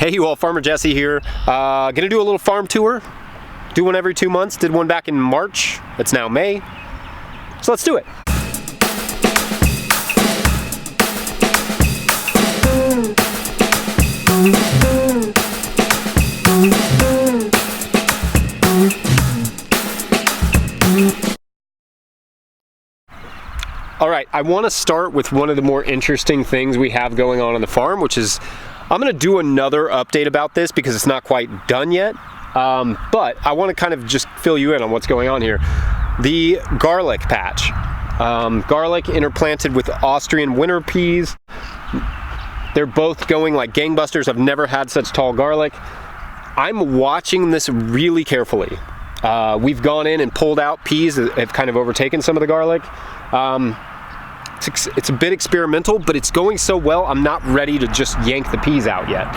Hey you all, Farmer Jesse here. Gonna do a little farm tour. Do one every 2 months. Did one back in March. It's now May. So let's do it. All right, I want to start with one of the more interesting things we have going on the farm, which is I'm going to do another update about this because it's not quite done yet. But I want to kind of just fill you in on what's going on here. The garlic patch. Garlic interplanted with Austrian winter peas. They're both going like gangbusters. I've never had such tall garlic. I'm watching this really carefully. We've gone in and pulled out peas that have kind of overtaken some of the garlic. It's a bit experimental, but it's going so well, I'm not ready to just yank the peas out yet.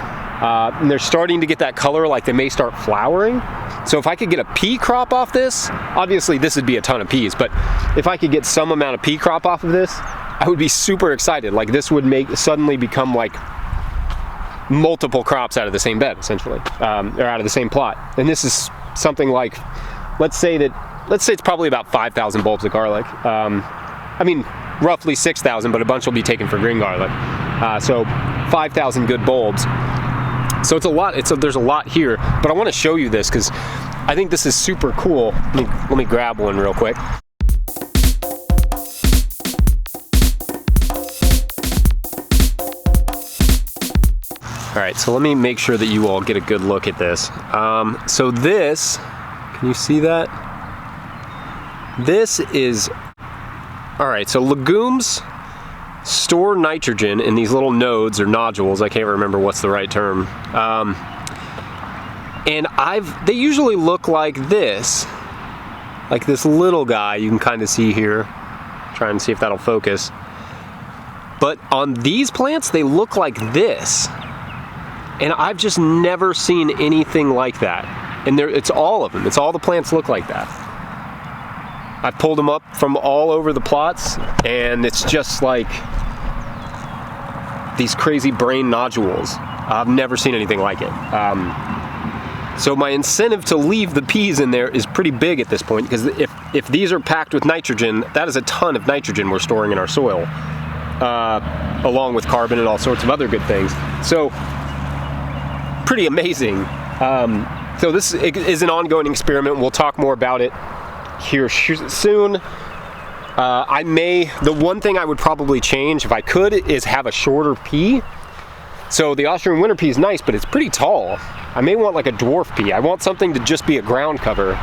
And they're starting to get that color, like they may start flowering. So if I could get a pea crop off this, obviously this would be a ton of peas, but if I could get some amount of pea crop off of this, I would be super excited. Like this would suddenly become like multiple crops out of the same bed, essentially, or out of the same plot. And this is something like, let's say it's probably about 5,000 bulbs of garlic. I mean, roughly 6,000, but a bunch will be taken for green garlic. So 5,000 good bulbs. So it's a lot. There's a lot here, but I want to show you this because I think this is super cool. Let me grab one real quick. All right, so let me make sure that you all get a good look at this. So this, can you see that? This is, all right, so legumes store nitrogen in these little nodes or nodules. I can't remember what's the right term. And they usually look like this little guy you can kind of see here. Try and see if that'll focus. But on these plants, they look like this. And I've just never seen anything like that. And it's all of them. It's all the plants look like that. I pulled them up from all over the plots, and it's just like these crazy brain nodules. I've never seen anything like it. So my incentive to leave the peas in there is pretty big at this point, because if these are packed with nitrogen, that is a ton of nitrogen we're storing in our soil, along with carbon and all sorts of other good things. So pretty amazing. So this is an ongoing experiment. We'll talk more about it here soon. The one thing I would probably change if I could is have a shorter pea. So the Austrian winter pea is nice, but it's pretty tall. I may want like a dwarf pea. I want something to just be a ground cover.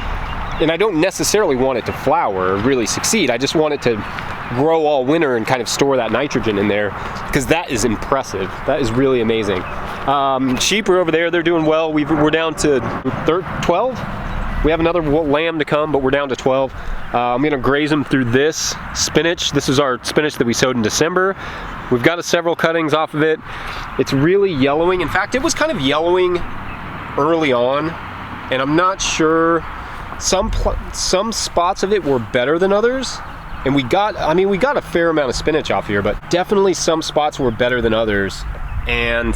And I don't necessarily want it to flower or really succeed. I just want it to grow all winter and kind of store that nitrogen in there, because that is impressive. That is really amazing. Sheep are over there. They're doing well. We're down to 12. We have another lamb to come, but we're down to 12. I'm gonna graze them through this spinach. This is our spinach that we sowed in December. We've got several cuttings off of it. It's really yellowing. In fact, it was kind of yellowing early on, and I'm not sure. Some spots of it were better than others, and we got a fair amount of spinach off here, but definitely some spots were better than others. And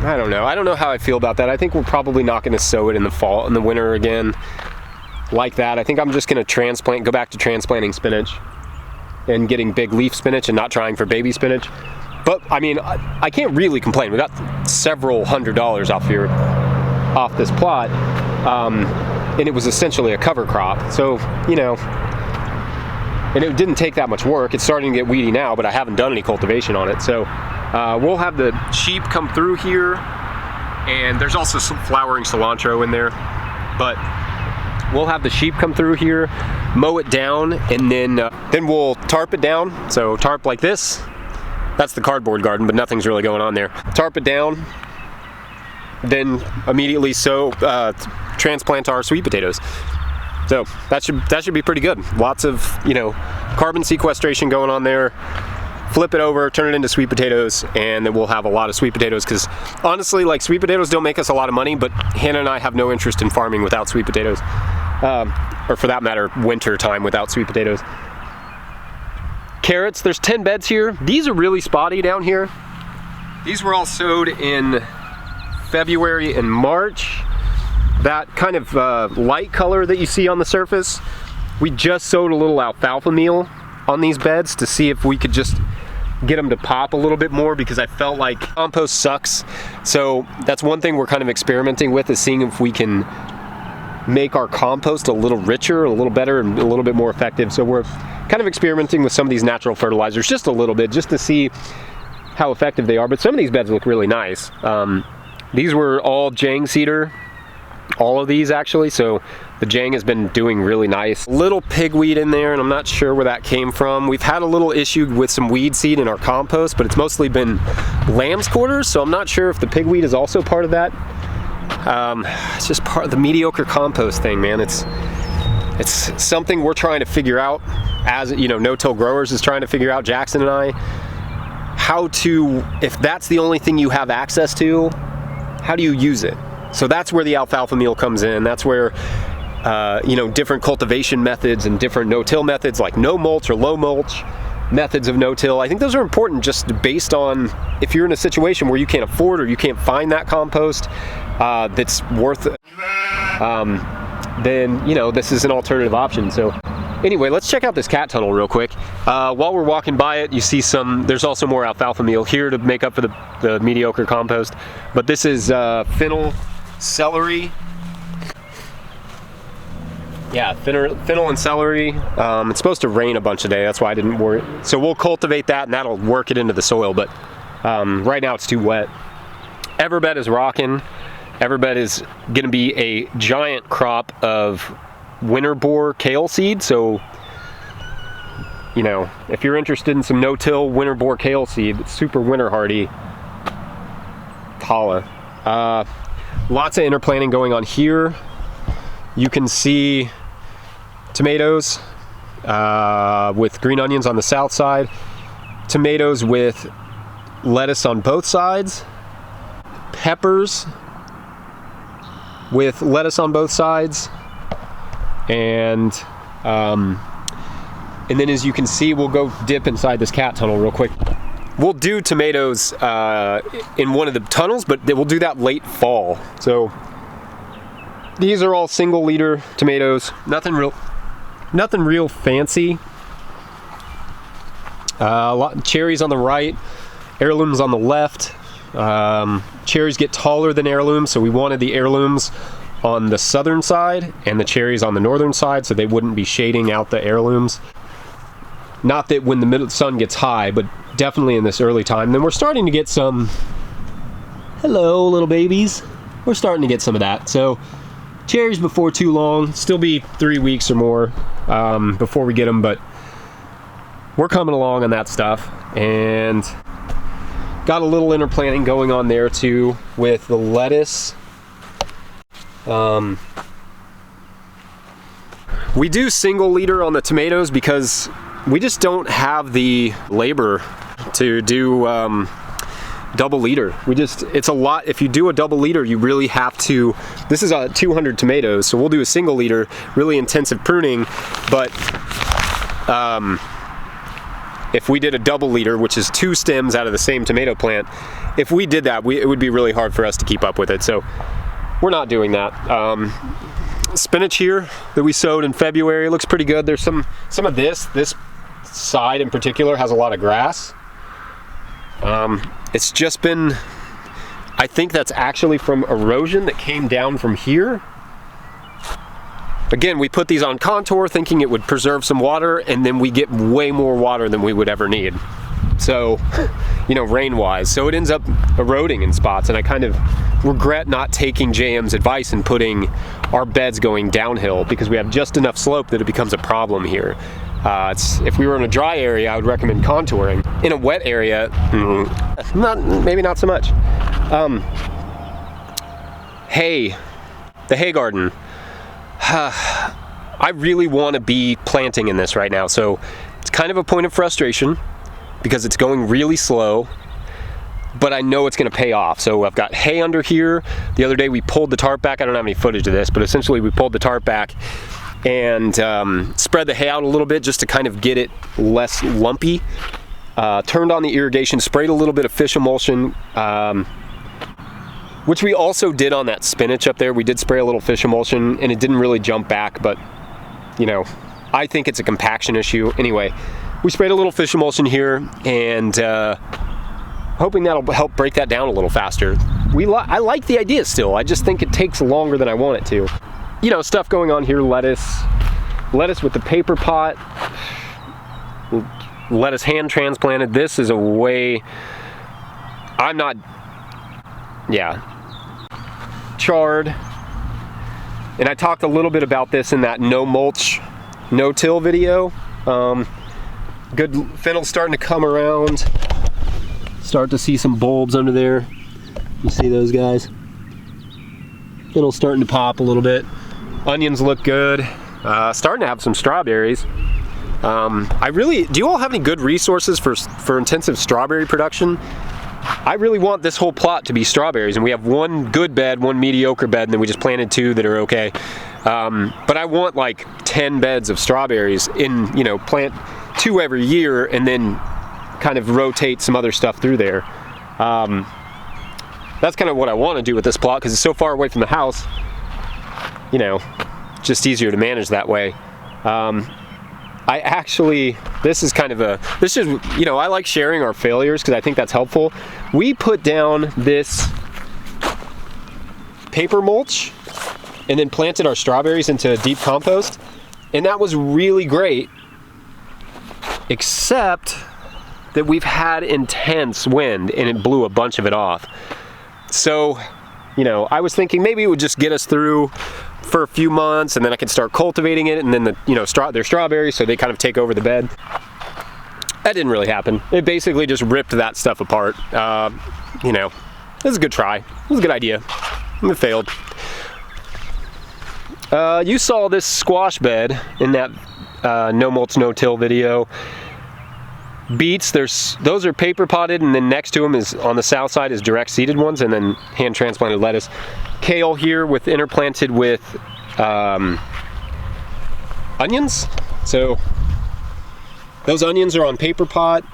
I don't know how I feel about that. I think we're probably not going to sow it in the winter again like that. I think I'm just going to go back to transplanting spinach and getting big leaf spinach and not trying for baby spinach. But I mean, I can't really complain. We got several $100s off this plot, and it was essentially a cover crop. So, you know, and it didn't take that much work. It's starting to get weedy now, but I haven't done any cultivation on it. So we'll have the sheep come through here, and there's also some flowering cilantro in there, but we'll have the sheep come through here, mow it down, and then we'll tarp it down. So tarp like this. That's the cardboard garden, but nothing's really going on there. Tarp it down, then immediately transplant our sweet potatoes. So that should be pretty good. Lots of, you know, carbon sequestration going on there. Flip it over, turn it into sweet potatoes, and then we'll have a lot of sweet potatoes, because honestly, like, sweet potatoes don't make us a lot of money, but Hannah and I have no interest in farming without sweet potatoes, or for that matter, winter time without sweet potatoes. Carrots, there's 10 beds here. These are really spotty down here. These were all sowed in February and March. That kind of light color that you see on the surface, we just sowed a little alfalfa meal on these beds to see if we could just get them to pop a little bit more, because I felt like compost sucks. So that's one thing we're kind of experimenting with, is seeing if we can make our compost a little richer, a little better, and a little bit more effective. So we're kind of experimenting with some of these natural fertilizers just a little bit, just to see how effective they are. But some of these beds look really nice. These were all Jang cedar, all of these actually, so the Jang has been doing really nice. Little pigweed in there, and I'm not sure where that came from. We've had a little issue with some weed seed in our compost, but it's mostly been lamb's quarters, so I'm not sure if the pigweed is also part of that. It's just part of the mediocre compost thing, man. It's something we're trying to figure out, as you know, no-till growers is trying to figure out, Jackson and I, how to, if that's the only thing you have access to, how do you use it? So that's where the alfalfa meal comes in. That's where you know, different cultivation methods and different no-till methods, like no mulch or low mulch methods of no-till, I think those are important, just based on if you're in a situation where you can't afford or you can't find that compost that's worth it, then, you know, this is an alternative option. So anyway, let's check out this cat tunnel real quick. While we're walking by it, you see there's also more alfalfa meal here to make up for the mediocre compost. But this is fennel, celery. Yeah, fennel and celery. It's supposed to rain a bunch today, that's why I didn't worry. So we'll cultivate that, and that'll work it into the soil, but right now it's too wet. Everbed is rocking. Everbed is gonna be a giant crop of winter boar kale seed. So, you know, if you're interested in some no-till winter boar kale seed, it's super winter hardy, holla. Lots of interplanting going on here. You can see tomatoes with green onions on the south side, tomatoes with lettuce on both sides, peppers with lettuce on both sides, and then as you can see, we'll go dip inside this cat tunnel real quick. We'll do tomatoes in one of the tunnels, but we'll do that late fall. So these are all single liter tomatoes, nothing real fancy. Cherries on the right, heirlooms on the left. Cherries get taller than heirlooms, so we wanted the heirlooms on the southern side and the cherries on the northern side, so they wouldn't be shading out the heirlooms. Not that when the sun gets high, but definitely in this early time. Then we're starting to get some, hello little babies, we're starting to get some of that. So cherries before too long, still be 3 weeks or more before we get them, but we're coming along on that stuff. And got a little interplanting going on there too with the lettuce. We do single liter on the tomatoes because we just don't have the labor to do double liter. It's a lot. If you do a double liter, you really have to, this is 200 tomatoes, so we'll do a single liter, really intensive pruning, but if we did a double liter, which is 2 stems out of the same tomato plant, if we did that, it would be really hard for us to keep up with it, so we're not doing that. Spinach here that we sowed in February looks pretty good. There's some of this side in particular has a lot of grass. It's just been, I think that's actually from erosion that came down from here. Again, we put these on contour thinking it would preserve some water, and then we get way more water than we would ever need. So, you know, rain-wise. So it ends up eroding in spots, and I kind of regret not taking JM's advice and putting our beds going downhill, because we have just enough slope that it becomes a problem here. If we were in a dry area, I would recommend contouring. In a wet area, maybe not so much. Hay, the hay garden. I really want to be planting in this right now, so it's kind of a point of frustration because it's going really slow, but I know it's going to pay off. So I've got hay under here. The other day we pulled the tarp back. I don't have any footage of this, but essentially we pulled the tarp back and spread the hay out a little bit just to kind of get it less lumpy. turned on the irrigation, sprayed a little bit of fish emulsion, which we also did on that spinach up there. We did spray a little fish emulsion and it didn't really jump back, but you know, I think it's a compaction issue. Anyway, we sprayed a little fish emulsion here and hoping that'll help break that down a little faster. I like the idea still. I just think it takes longer than I want it to. You know, stuff going on here, lettuce with the paper pot, lettuce hand transplanted. This is a way, chard. And I talked a little bit about this in that no mulch, no till video. Good fennel's starting to come around. Start to see some bulbs under there. You see those guys? Fennel's starting to pop a little bit. Onions look good. Starting to have some strawberries. Do you all have any good resources for intensive strawberry production? I really want this whole plot to be strawberries, and we have one good bed, one mediocre bed, and then we just planted 2 that are okay. But I want like 10 beds of strawberries in, you know, plant 2 every year and then kind of rotate some other stuff through there. That's kind of what I want to do with this plot because it's so far away from the house, you know, just easier to manage that way. This is, you know, I like sharing our failures because I think that's helpful. We put down this paper mulch and then planted our strawberries into deep compost, and that was really great, except that we've had intense wind and it blew a bunch of it off. So, you know, I was thinking maybe it would just get us through for a few months and then I could start cultivating it, and then they're strawberries, so they kind of take over the bed. That didn't really happen. It basically just ripped that stuff apart. You know, it was a good try. It was a good idea. It failed. You saw this squash bed in that no mulch, no till video. Beets, those are paper potted, and then next to them is on the south side is direct seeded ones, and then hand transplanted lettuce. Kale here with interplanted with onions. So those onions are on paper pot.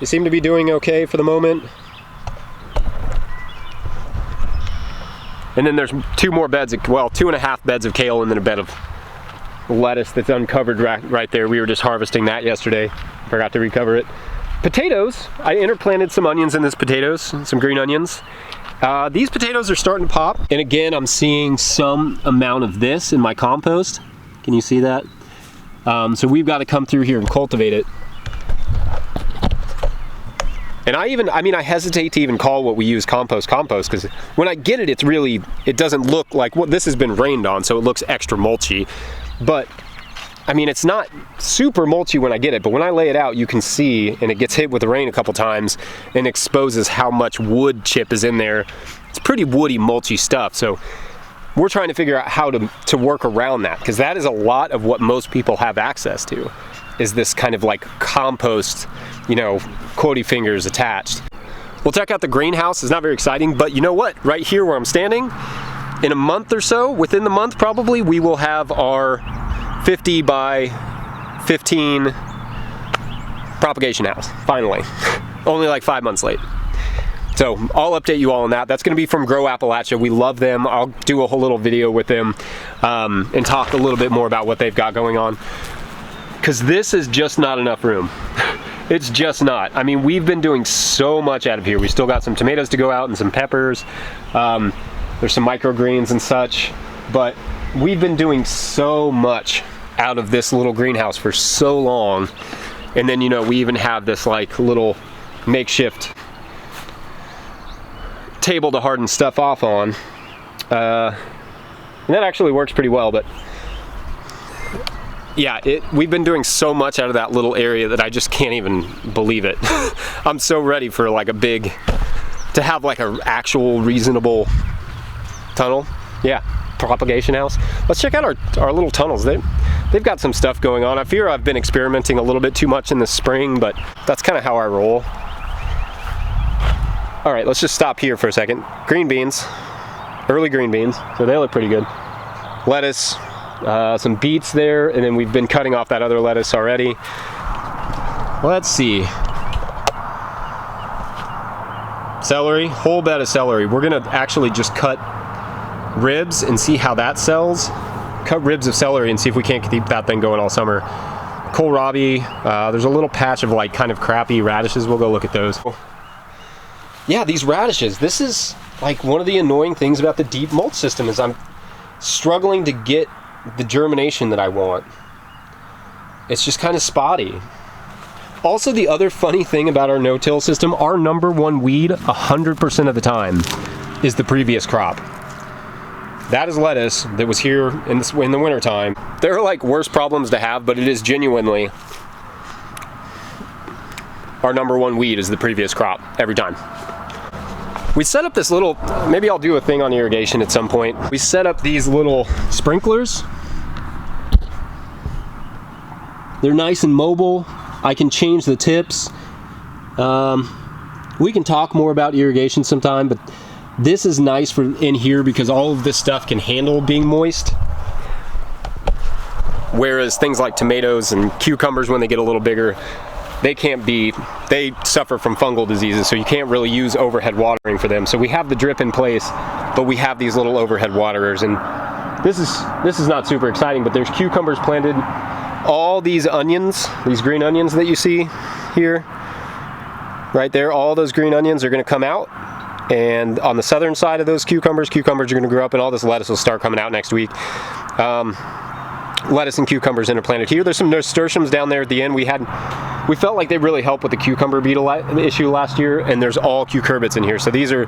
They seem to be doing okay for the moment. And then there's 2 more beds, well, 2.5 beds of kale, and then a bed of lettuce that's uncovered right there. We were just harvesting that yesterday. Forgot to recover it. Potatoes, I interplanted some onions in this potatoes, some green onions. These potatoes are starting to pop. And again, I'm seeing some amount of this in my compost. Can you see that? So we've got to come through here and cultivate it. And I hesitate to even call what we use compost because when I get it, it doesn't look like what this has been rained on, so it looks extra mulchy. But I mean, it's not super mulchy when I get it, but when I lay it out, you can see, and it gets hit with the rain a couple times and exposes how much wood chip is in there. It's pretty woody, mulchy stuff. So we're trying to figure out how to work around that, because that is a lot of what most people have access to, is this kind of like compost, you know, quotey fingers attached. We'll check out the greenhouse. It's not very exciting, but you know what? Right here where I'm standing, in a month or so, within the month probably, we will have our 50 by 15 propagation house, finally. Only like 5 months late. So I'll update you all on that. That's gonna be from Grow Appalachia. We love them. I'll do a whole little video with them and talk a little bit more about what they've got going on. Because this is just not enough room. It's just not. I mean, we've been doing so much out of here. We still got some tomatoes to go out and some peppers. There's some microgreens and such, but we've been doing so much out of this little greenhouse for so long. And then, you know, we even have this like little makeshift table to harden stuff off on. And that actually works pretty well, but yeah, we've been doing so much out of that little area that I just can't even believe it. I'm so ready for like to have like an actual reasonable tunnel. Yeah, propagation house. Let's check out our little tunnels. They've got some stuff going on. I fear I've been experimenting a little bit too much in the spring, but that's kind of how I roll. All right, let's just stop here for a second. Green beans, early green beans, so they look pretty good. Lettuce, some beets there, and then we've been cutting off that other lettuce already. Let's see. Celery, whole bed of celery. We're gonna actually just cut ribs and see how that sells. Cut ribs of celery and see if we can't keep that thing going all summer. Kohlrabi, there's a little patch of like kind of crappy radishes. We'll go look at those. Yeah, these radishes, this is like one of the annoying things about the deep mulch system is I'm struggling to get the germination that I want. It's just kind of spotty. Also, the other funny thing about our no-till system, our number one weed 100% of the time is the previous crop. That is lettuce that was here in the wintertime. There are like worse problems to have, but it is genuinely our number one weed is the previous crop every time. We set up this little, maybe I'll do a thing on irrigation at some point. We set up these little sprinklers. They're nice and mobile. I can change the tips. We can talk more about irrigation sometime, but this is nice for in here because all of this stuff can handle being moist. Whereas things like tomatoes and cucumbers, when they get a little bigger, they suffer from fungal diseases, so you can't really use overhead watering for them. So we have the drip in place, but we have these little overhead waterers, and this is not super exciting, but there's cucumbers planted. All these onions, these green onions that you see here, right there, all those green onions are gonna come out, and on the southern side of those cucumbers are gonna grow up, and all this lettuce will start coming out next week. Lettuce and cucumbers interplanted here. There's some nasturtiums down there at the end. We felt like they really helped with the cucumber beetle issue last year, and there's all cucurbits in here. So these are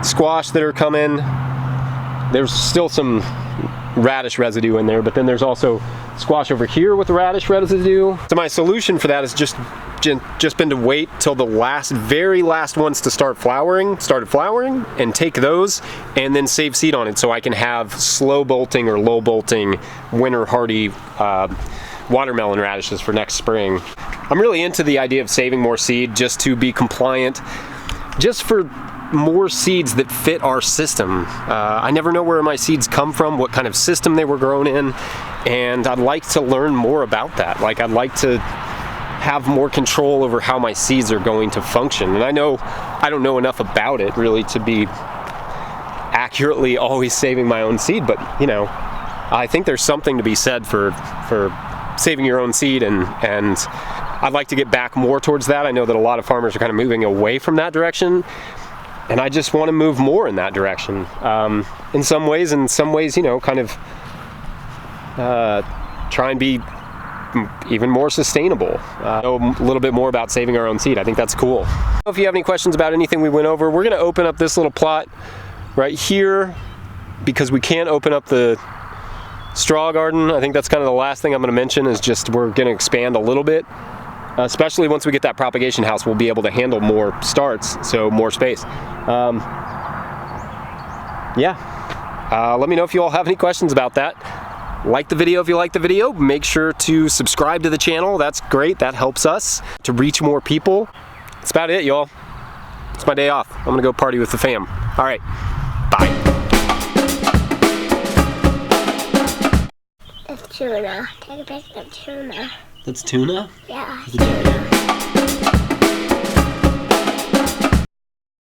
squash that are coming. There's still some radish residue in there, but then there's also squash over here with radish residue. So my solution for that has just been to wait till the very last ones to started flowering, and take those and then save seed on it so I can have slow bolting or low bolting winter hardy watermelon radishes for next spring. I'm really into the idea of saving more seed just to be compliant, just for more seeds that fit our system. I never know where my seeds come from, what kind of system they were grown in, and I'd like to learn more about that. Like, I'd like to have more control over how my seeds are going to function. And I don't know enough about it really to be accurately always saving my own seed, but you know, I think there's something to be said for saving your own seed, and I'd like to get back more towards that. I know that a lot of farmers are kind of moving away from that direction, and I just want to move more in that direction. In some ways, you know, kind of try and be even more sustainable. Know a little bit more about saving our own seed. I think that's cool. If you have any questions about anything we went over, we're going to open up this little plot right here because we can't open up the straw garden. I think that's kind of the last thing I'm going to mention is just we're going to expand a little bit. Especially once we get that propagation house, we'll be able to handle more starts, so more space. Let me know if you all have any questions about that. Like the video if you like the video. Make sure to subscribe to the channel. That's great. That helps us to reach more people. That's about it, y'all. It's my day off. I'm gonna go party with the fam. All right, bye. That's tuna. Take a picture of tuna. That's tuna? Yeah.